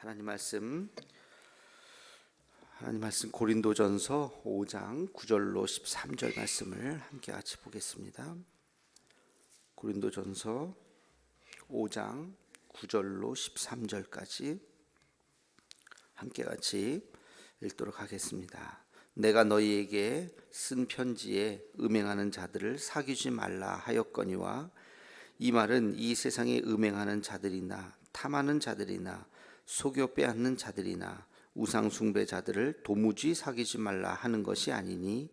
하나님 말씀 고린도전서 5장 9절로 13절 말씀을 함께 같이 보겠습니다. 고린도전서 5장 9절로 13절까지 함께 같이 읽도록 하겠습니다. 내가 너희에게 쓴 편지에 음행하는 자들을 사귀지 말라 하였거니와, 이 말은 이 세상에 음행하는 자들이나 탐하는 자들이나 속여 빼앗는 자들이나 우상 숭배자들을 도무지 사귀지 말라 하는 것이 아니니,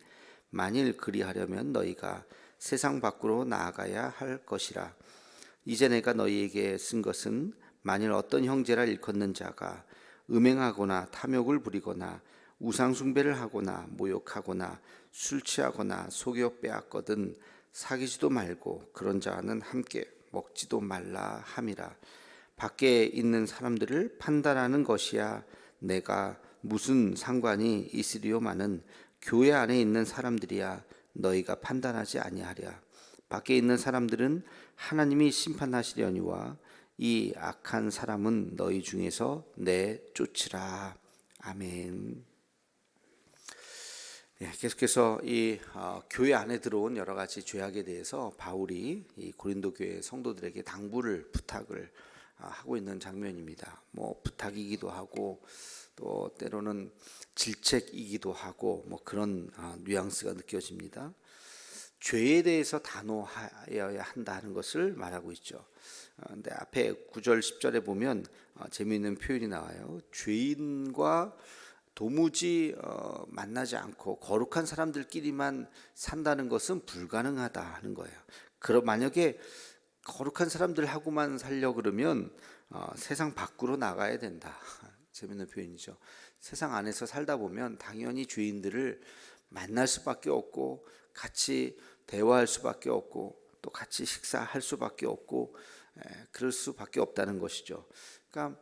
만일 그리하려면 너희가 세상 밖으로 나아가야 할 것이라. 이제 내가 너희에게 쓴 것은 만일 어떤 형제라 일컫는 자가 음행하거나 탐욕을 부리거나 우상 숭배를 하거나 모욕하거나 술 취하거나 속여 빼앗거든 사귀지도 말고 그런 자와는 함께 먹지도 말라 함이라. 밖에 있는 사람들을 판단하는 것이야 내가 무슨 상관이 있으리요마는 교회 안에 있는 사람들이야 너희가 판단하지 아니하랴. 밖에 있는 사람들은 하나님이 심판하시려니와 이 악한 사람은 너희 중에서 내쫓으라. 아멘. 계속해서 이 교회 안에 들어온 여러 가지 죄악에 대해서 바울이 이 고린도 교회 성도들에게 당부를 부탁을 하고 있는 장면입니다. 뭐 부탁이기도 하고 또 때로는 질책이기도 하고 뭐 그런 뉘앙스가 느껴집니다. 죄에 대해서 단호하여야 한다는 것을 말하고 있죠. 근데 앞에 9절 10절에 보면 재미있는 표현이 나와요. 죄인과 도무지 만나지 않고 거룩한 사람들끼리만 산다는 것은 불가능하다 하는 거예요. 그럼 만약에 거룩한 사람들하고만 살려 그러면 세상 밖으로 나가야 된다. 재밌는 표현이죠. 세상 안에서 살다 보면 당연히 죄인들을 만날 수밖에 없고 같이 대화할 수밖에 없고 또 같이 식사할 수밖에 없고 그럴 수밖에 없다는 것이죠. 그러니까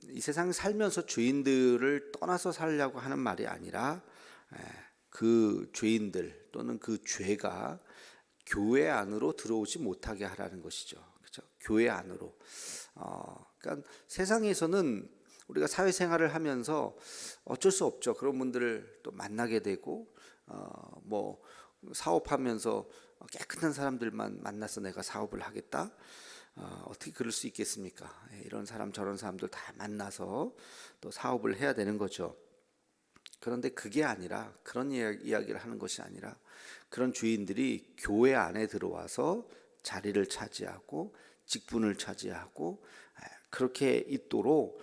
이 세상 살면서 죄인들을 떠나서 살려고 하는 말이 아니라 그 죄인들 또는 그 죄가 교회 안으로 들어오지 못하게 하라는 것이죠. 그렇죠? 교회 안으로. 그러니까 세상에서는 우리가 사회생활을 하면서 어쩔 수 없죠. 그런 분들을 또 만나게 되고 뭐 사업하면서 깨끗한 사람들만 만나서 내가 사업을 하겠다. 어떻게 그럴 수 있겠습니까? 이런 사람 저런 사람들 다 만나서 또 사업을 해야 되는 거죠. 그런데 그게 아니라 그런 이야기를 하는 것이 아니라 그런 죄인들이 교회 안에 들어와서 자리를 차지하고 직분을 차지하고 그렇게 있도록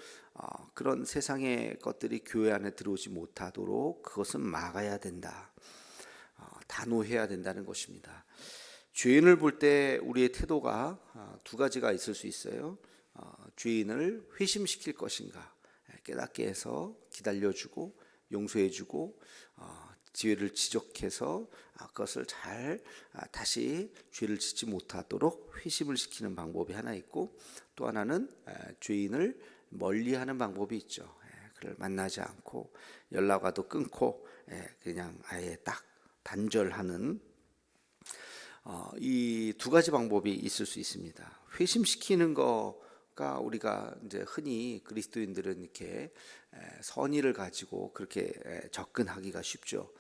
그런 세상의 것들이 교회 안에 들어오지 못하도록 그것은 막아야 된다. 단호해야 된다는 것입니다. 죄인을 볼 때 우리의 태도가 두 가지가 있을 수 있어요. 죄인을 회심시킬 것인가, 깨닫게 해서 기다려주고 용서해주고 지혜를 지적해서 그것을 잘 다시 죄를 짓지 못하도록 회심을 시키는 방법이 하나 있고, 또 하나는 죄인을 멀리하는 방법이 있죠. 그를 만나지 않고 연락 와도 끊고 그냥 아예 딱 단절하는 이 두 가지 방법이 있을 수 있습니다. 회심시키는 거가 우리가 이제 흔히 그리스도인들은 이렇게 선의를 가지고 그렇게 접근하기가 쉽죠.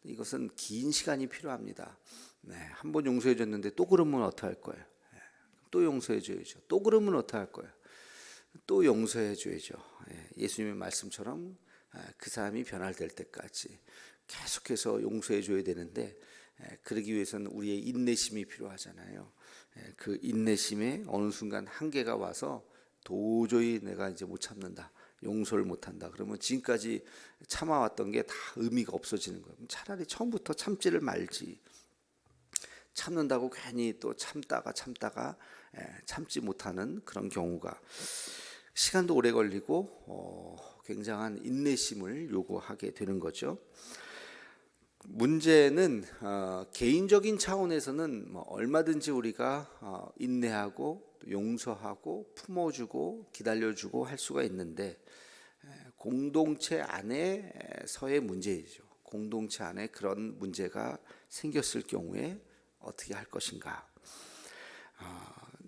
이것은 긴 시간이 필요합니다. 한 번 용서해 줬는데 또 그러면 어떻게 할 거예요? 또 용서해 줘야죠. 또 그러면 어떻게 할 거예요? 또 용서해 줘야죠. 예수님의 말씀처럼 그 사람이 변화될 때까지 계속해서 용서해 줘야 되는데, 그러기 위해서는 우리의 인내심이 필요하잖아요. 그 인내심에 어느 순간 한계가 와서 도저히 내가 이제 못 참는다, 용서를 못 한다, 그러면 지금까지 참아왔던 게 다 의미가 없어지는 거예요. 차라리 처음부터 참지를 말지. 참는다고 괜히 또 참다가 참지 못하는 그런 경우가, 시간도 오래 걸리고 굉장한 인내심을 요구하게 되는 거죠. 문제는 개인적인 차원에서는 뭐 얼마든지 우리가 인내하고 용서하고 품어주고 기다려주고 할 수가 있는데, 공동체 안에서의 문제이죠. 공동체 안에 그런 문제가 생겼을 경우에 어떻게 할 것인가.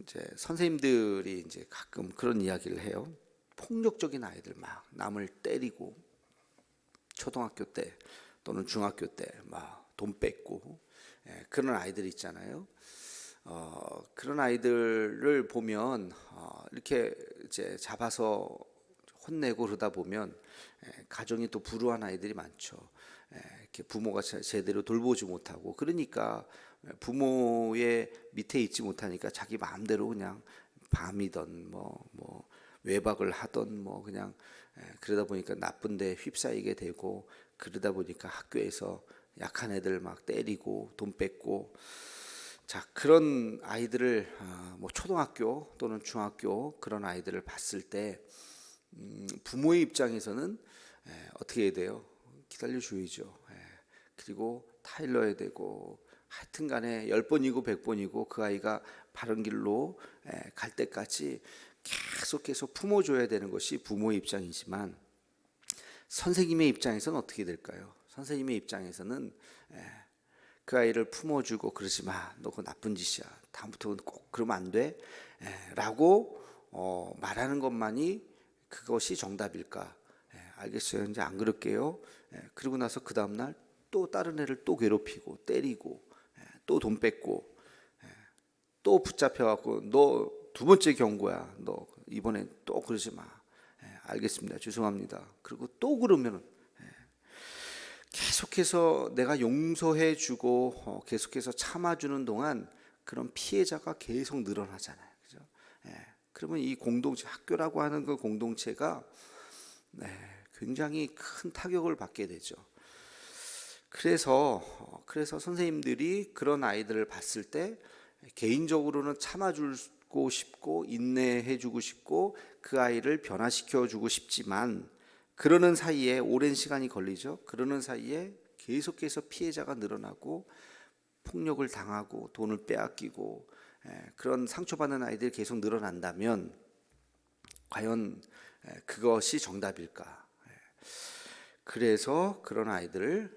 이제 선생님들이 이제 가끔 그런 이야기를 해요. 폭력적인 아이들, 막 남을 때리고, 초등학교 때 또는 중학교 때 막 돈 뺏고, 그런 아이들 있잖아요. 그런 아이들을 보면 이렇게 이제 잡아서 혼내고 그러다 보면 가정이 또 불우한 아이들이 많죠. 이렇게 부모가 제대로 돌보지 못하고, 그러니까 부모의 밑에 있지 못하니까 자기 마음대로 그냥 밤이던 뭐 외박을 하던 뭐 그냥 그러다 보니까 나쁜 데 휩싸이게 되고, 그러다 보니까 학교에서 약한 애들 막 때리고 돈 뺏고. 자, 그런 아이들을 뭐 초등학교 또는 중학교 그런 아이들을 봤을 때 부모의 입장에서는 어떻게 해야 돼요? 기다려 줘야죠. 그리고 타일러야 되고, 하여튼 간에 10번이고 100번이고 그 아이가 바른 길로 갈 때까지 계속해서 품어줘야 되는 것이 부모의 입장이지만, 선생님의 입장에서는 어떻게 될까요? 선생님의 입장에서는 그 아이를 품어주고, 그러지 마, 너 그거 나쁜 짓이야, 다음부터는 꼭 그러면 안 돼, 라고 말하는 것만이 그것이 정답일까? 알겠어요, 이제 안 그럴게요. 그러고 나서 그 다음날 또 다른 애를 또 괴롭히고 때리고, 또 돈 뺏고, 또 붙잡혀갖고 너 두 번째 경고야, 너 이번엔 또 그러지 마, 알겠습니다, 죄송합니다. 그리고 또 그러면 계속해서 내가 용서해주고 계속해서 참아주는 동안 그런 피해자가 계속 늘어나잖아요, 그죠? 그러면 이 공동체, 학교라고 하는 그 공동체가 굉장히 큰 타격을 받게 되죠. 그래서 선생님들이 그런 아이들을 봤을 때 개인적으로는 참아주고 싶고 인내해주고 싶고 그 아이를 변화시켜주고 싶지만, 그러는 사이에 오랜 시간이 걸리죠. 그러는 사이에 계속해서 피해자가 늘어나고 폭력을 당하고 돈을 빼앗기고, 그런 상처받는 아이들이 계속 늘어난다면 과연 그것이 정답일까? 그래서 그런 아이들을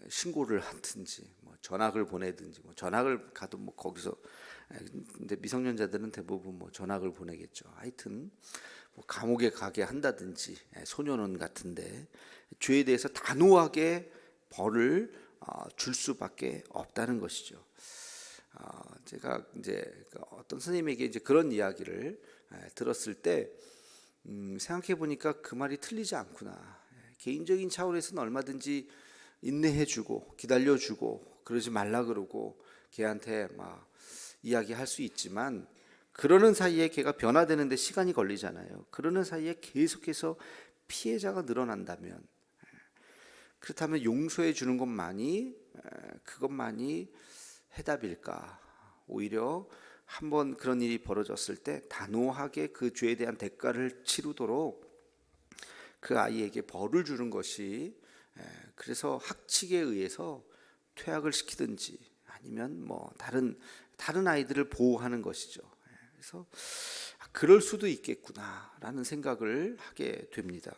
신고를 하든지 뭐 전학을 보내든지, 뭐 전학을 가도 뭐 거기서, 근데 미성년자들은 대부분 뭐 전학을 보내겠죠. 하여튼 뭐 감옥에 가게 한다든지, 소년원 같은데 죄에 대해서 단호하게 벌을 줄 수밖에 없다는 것이죠. 제가 이제 어떤 선생님에게 이제 그런 이야기를 들었을 때 생각해 보니까 그 말이 틀리지 않구나. 개인적인 차원에서는 얼마든지 인내해주고 기다려주고 그러지 말라 그러고 걔한테 막 이야기할 수 있지만, 그러는 사이에 걔가 변화되는데 시간이 걸리잖아요. 그러는 사이에 계속해서 피해자가 늘어난다면, 그렇다면 용서해 주는 것만이 그것만이 해답일까? 오히려 한번 그런 일이 벌어졌을 때 단호하게 그 죄에 대한 대가를 치르도록 그 아이에게 벌을 주는 것이, 그래서 학칙에 의해서 퇴학을 시키든지 아니면 뭐 다른 아이들을 보호하는 것이죠. 그래서 그럴 수도 있겠구나라는 생각을 하게 됩니다.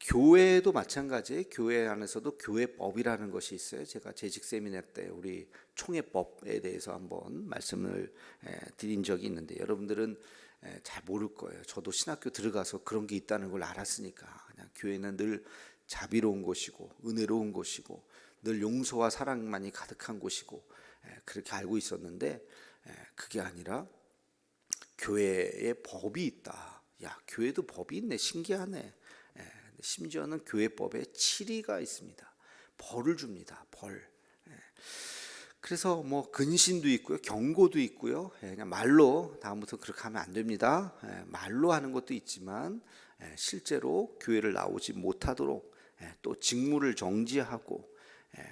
교회도 마찬가지예요. 교회 안에서도 교회법이라는 것이 있어요. 제가 재직 세미나 때 우리 총회법에 대해서 한번 말씀을 드린 적이 있는데, 여러분들은 잘 모를 거예요. 저도 신학교 들어가서 그런 게 있다는 걸 알았으니까, 그냥 교회는 늘 자비로운 곳이고 은혜로운 곳이고 늘 용서와 사랑만이 가득한 곳이고 그렇게 알고 있었는데, 그게 아니라 교회에 법이 있다. 야, 교회도 법이 있네, 신기하네. 심지어는 교회법에 7위가 있습니다. 벌을 줍니다. 벌. 그래서 뭐 근신도 있고요, 경고도 있고요. 그냥 말로 다음부터 그렇게 하면 안 됩니다, 말로 하는 것도 있지만, 실제로 교회를 나오지 못하도록 또 직무를 정지하고,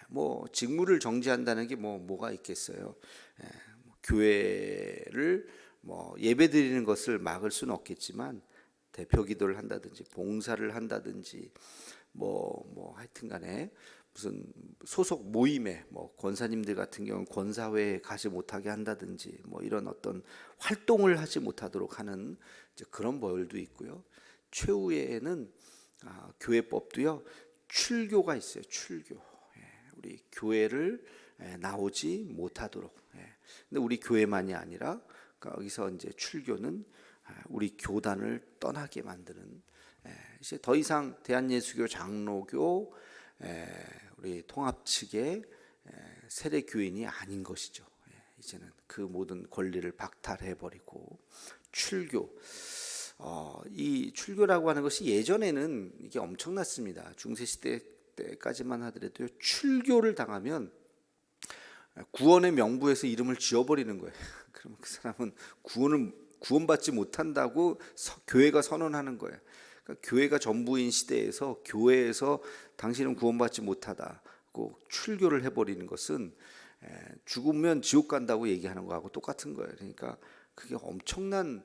뭐 직무를 정지한다는 게 뭐가 있겠어요. 교회를 뭐 예배 드리는 것을 막을 수는 없겠지만 대표 기도를 한다든지 봉사를 한다든지 뭐 하여튼간에 무슨 소속 모임에 뭐 권사님들 같은 경우는 권사회에 가지 못하게 한다든지, 뭐 이런 어떤 활동을 하지 못하도록 하는 이제 그런 벌도 있고요. 최후에는 교회법도요, 출교가 있어요. 출교. 우리 교회를 나오지 못하도록. 근데 우리 교회만이 아니라 여기서 이제 출교는 우리 교단을 떠나게 만드는, 이제 더 이상 대한예수교 장로교 우리 통합 측의 세례 교인이 아닌 것이죠. 이제는 그 모든 권리를 박탈해 버리고 출교. 이 출교라고 하는 것이 예전에는 이게 엄청났습니다. 중세 시대 때까지만 하더라도 출교를 당하면 구원의 명부에서 이름을 지워버리는 거예요. 그러면 그 사람은 구원받지 못한다고 교회가 선언하는 거예요. 그러니까 교회가 전부인 시대에서 교회에서 당신은 구원받지 못하다고 출교를 해버리는 것은 죽으면 지옥 간다고 얘기하는 거하고 똑같은 거예요. 그러니까 그게 엄청난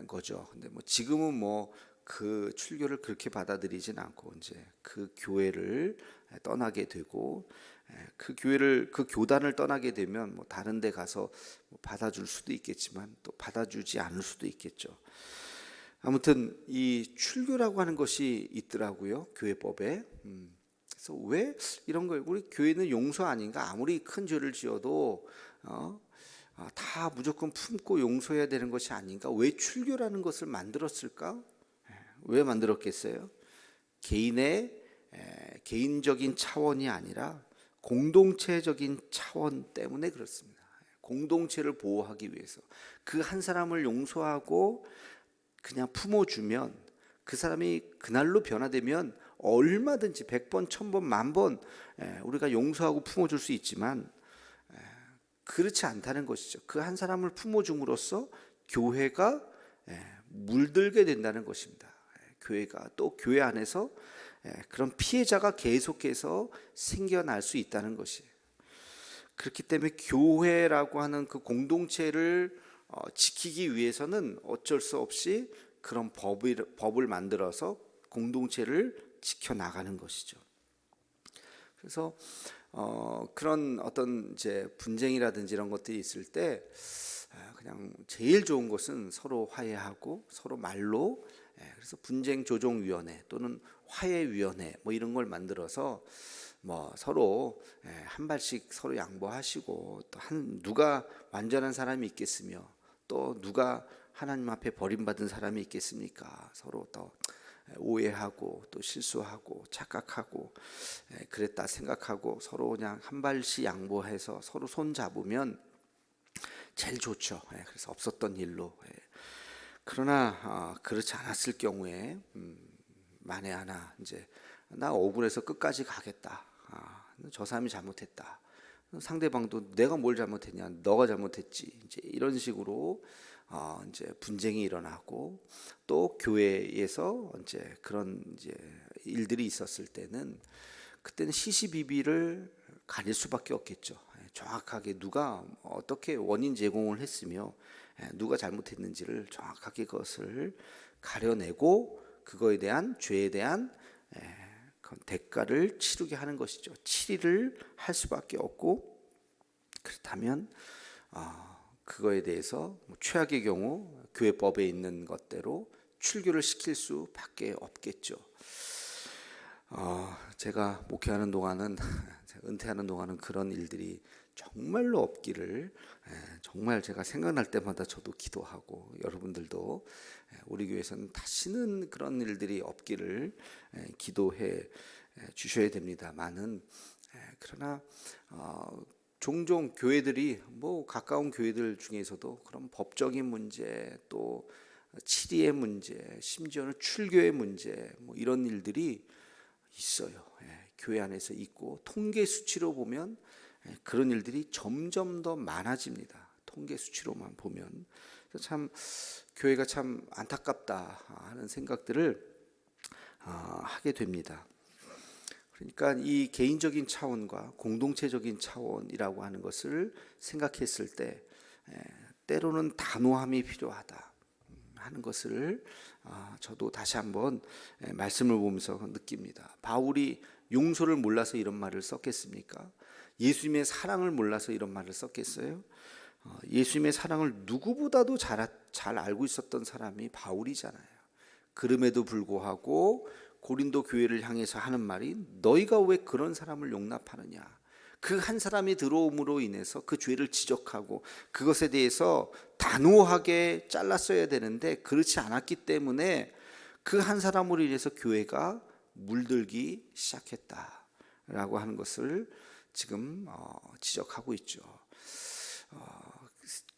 거죠. 근데 뭐 지금은 뭐 그 출교를 그렇게 받아들이진 않고 이제 그 교회를 떠나게 되고, 그 교회를 그 교단을 떠나게 되면 뭐 다른 데 가서 받아줄 수도 있겠지만 또 받아주지 않을 수도 있겠죠. 아무튼 이 출교라고 하는 것이 있더라고요, 교회법에. 그래서 왜 이런 거예요? 우리 교회는 용서 아닌가? 아무리 큰 죄를 지어도 다 무조건 품고 용서해야 되는 것이 아닌가? 왜 출교라는 것을 만들었을까? 왜 만들었겠어요? 개인적인 차원이 아니라 공동체적인 차원 때문에 그렇습니다. 공동체를 보호하기 위해서 그 한 사람을 용서하고 그냥 품어주면 그 사람이 그날로 변화되면 얼마든지 100번, 1000번, 10,000번 우리가 용서하고 품어줄 수 있지만 그렇지 않다는 것이죠. 그 한 사람을 품어줌으로써 교회가 물들게 된다는 것입니다. 교회가 또 교회 안에서 그런 피해자가 계속해서 생겨날 수 있다는 것이에요. 그렇기 때문에 교회라고 하는 그 공동체를 지키기 위해서는 어쩔 수 없이 그런 법을 만들어서 공동체를 지켜나가는 것이죠. 그래서 그런 어떤 이제 분쟁이라든지 이런 것들이 있을 때 그냥 제일 좋은 것은 서로 화해하고 서로 말로, 그래서 분쟁조정위원회 또는 화해위원회 뭐 이런 걸 만들어서 뭐 서로 한 발씩 서로 양보하시고, 또 누가 완전한 사람이 있겠으며 또 누가 하나님 앞에 버림받은 사람이 있겠습니까? 서로 또 오해하고 또 실수하고 착각하고 그랬다 생각하고 서로 그냥 한 발씩 양보해서 서로 손 잡으면 제일 좋죠. 그래서 없었던 일로. 그러나 그렇지 않았을 경우에 만에 하나 이제 나 억울해서 끝까지 가겠다. 저 사람이 잘못했다. 상대방도 내가 뭘 잘못했냐, 너가 잘못했지. 이제 이런 식으로 이제 분쟁이 일어나고, 또 교회에서 이제 그런 이제 일들이 있었을 때는 그때는 시시비비를 가릴 수밖에 없겠죠. 정확하게 누가 어떻게 원인 제공을 했으며 누가 잘못했는지를 정확하게 그것을 가려내고 그거에 대한 죄에 대한 대가를 치르게 하는 것이죠. 치리를 할 수밖에 없고, 그렇다면 그거에 대해서 최악의 경우 교회법에 있는 것대로 출교를 시킬 수밖에 없겠죠. 제가 목회하는 동안은, 은퇴하는 동안은 그런 일들이 정말로 없기를 정말 제가 생각날 때마다 저도 기도하고, 여러분들도 우리 교회에서는 다시는 그런 일들이 없기를 기도해 주셔야 됩니다만은, 그러나 종종 교회들이 뭐 가까운 교회들 중에서도 그런 법적인 문제, 또 치리의 문제, 심지어는 출교의 문제, 뭐 이런 일들이 있어요. 교회 안에서 있고, 통계 수치로 보면 그런 일들이 점점 더 많아집니다. 통계 수치로만 보면. 참 교회가 참 안타깝다 하는 생각들을 하게 됩니다. 그러니까 이 개인적인 차원과 공동체적인 차원이라고 하는 것을 생각했을 때 때로는 단호함이 필요하다 하는 것을 저도 다시 한번 말씀을 보면서 느낍니다. 바울이 용서를 몰라서 이런 말을 썼겠습니까? 예수님의 사랑을 몰라서 이런 말을 썼겠어요? 예수님의 사랑을 누구보다도 잘 알고 있었던 사람이 바울이잖아요. 그럼에도 불구하고 고린도 교회를 향해서 하는 말이, 너희가 왜 그런 사람을 용납하느냐? 그 한 사람이 들어옴으로 인해서 그 죄를 지적하고 그것에 대해서 단호하게 잘랐어야 되는데 그렇지 않았기 때문에 그 한 사람으로 인해서 교회가 물들기 시작했다라고 하는 것을 지금 지적하고 있죠.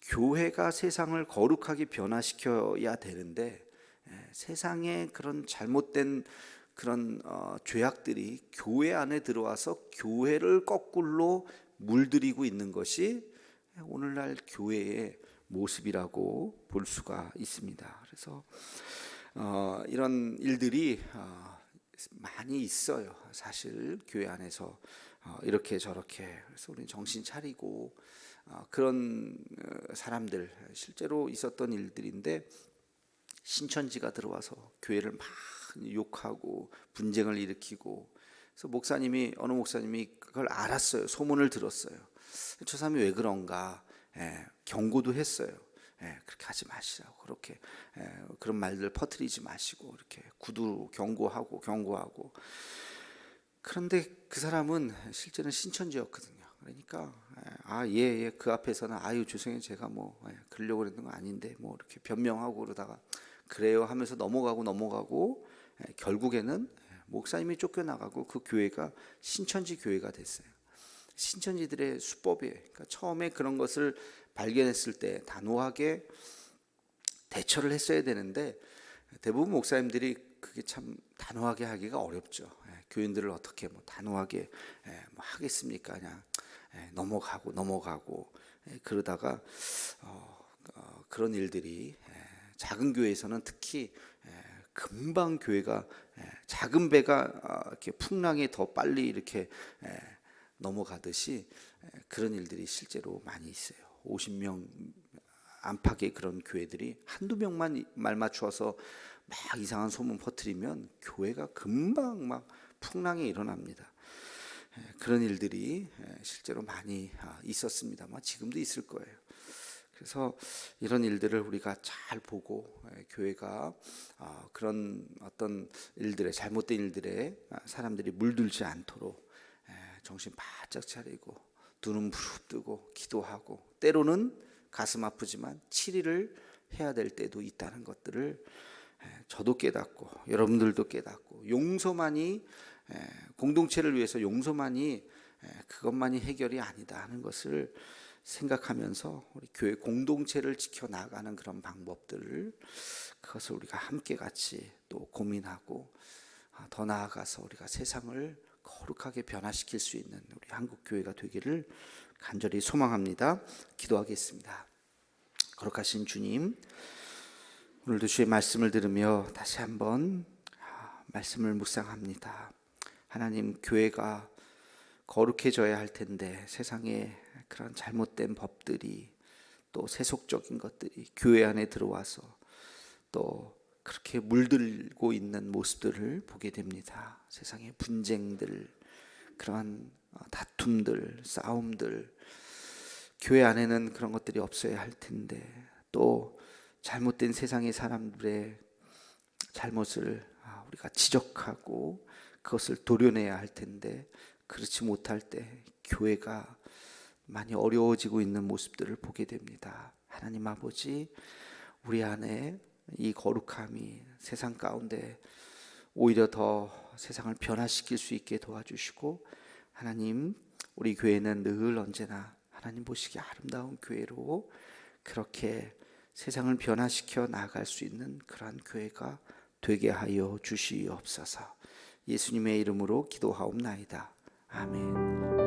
교회가 세상을 거룩하게 변화시켜야 되는데 세상에 그런 잘못된 그런 죄악들이 교회 안에 들어와서 교회를 거꾸로 물들이고 있는 것이 오늘날 교회의 모습이라고 볼 수가 있습니다. 그래서 이런 일들이 많이 있어요. 사실 교회 안에서 이렇게 저렇게. 그래서 우리는 정신 차리고 그런 사람들 실제로 있었던 일들인데 신천지가 들어와서 교회를 많이 욕하고 분쟁을 일으키고 그래서 어느 목사님이 그걸 알았어요. 소문을 들었어요. 저 사람이 왜 그런가 경고도 했어요. 그렇게 하지 마시라고 그렇게 그런 말들 퍼뜨리지 마시고 이렇게 구두 경고하고 그런데 그 사람은 실제는 신천지였거든요. 그러니까 그 앞에서는 아유 죄송해요 제가 뭐 그러려고 그랬던 거 아닌데 뭐 이렇게 변명하고 그러다가 그래요 하면서 넘어가고 결국에는 목사님이 쫓겨나가고 그 교회가 신천지 교회가 됐어요. 신천지들의 수법이에요. 그러니까 처음에 그런 것을 발견했을 때 단호하게 대처를 했어야 되는데 대부분 목사님들이 그게 참 단호하게 하기가 어렵죠. 교인들을 어떻게 뭐 단호하게 뭐 하겠습니까? 그냥 넘어가고 그러다가 그런 일들이 작은 교회에서는 특히 금방 교회가 작은 배가 이렇게 풍랑에 더 빨리 이렇게 넘어가듯이 그런 일들이 실제로 많이 있어요. 50명 안팎의 그런 교회들이 한두 명만 말 맞추어서 막 이상한 소문 퍼뜨리면 교회가 금방 막 풍랑이 일어납니다. 그런 일들이 실제로 많이 있었습니다만 지금도 있을 거예요. 그래서 이런 일들을 우리가 잘 보고 교회가 그런 어떤 일들에 잘못된 일들에 사람들이 물들지 않도록 정신 바짝 차리고 두 눈 부릅뜨고 기도하고 때로는 가슴 아프지만 치리를 해야 될 때도 있다는 것들을 저도 깨닫고 여러분들도 깨닫고 용서만이 공동체를 위해서 용서만이 그것만이 해결이 아니다 하는 것을 생각하면서 우리 교회 공동체를 지켜나가는 그런 방법들을 그것을 우리가 함께 같이 또 고민하고 더 나아가서 우리가 세상을 거룩하게 변화시킬 수 있는 우리 한국 교회가 되기를 간절히 소망합니다. 기도하겠습니다. 거룩하신 주님, 오늘도 주의 말씀을 들으며 다시 한번 말씀을 묵상합니다. 하나님, 교회가 거룩해져야 할 텐데 세상에 그런 잘못된 법들이 또 세속적인 것들이 교회 안에 들어와서 또 그렇게 물들고 있는 모습들을 보게 됩니다. 세상의 분쟁들, 그러한 다툼들, 싸움들, 교회 안에는 그런 것들이 없어야 할 텐데 또 잘못된 세상의 사람들의 잘못을 우리가 지적하고 그것을 도려내야 할 텐데 그렇지 못할 때 교회가 많이 어려워지고 있는 모습들을 보게 됩니다. 하나님 아버지, 우리 안에 이 거룩함이 세상 가운데 오히려 더 세상을 변화시킬 수 있게 도와주시고, 하나님, 우리 교회는 늘 언제나 하나님 보시기에 아름다운 교회로 그렇게 세상을 변화시켜 나갈 수 있는 그러한 교회가 되게 하여 주시옵소서. 예수님의 이름으로 기도하옵나이다. 아멘.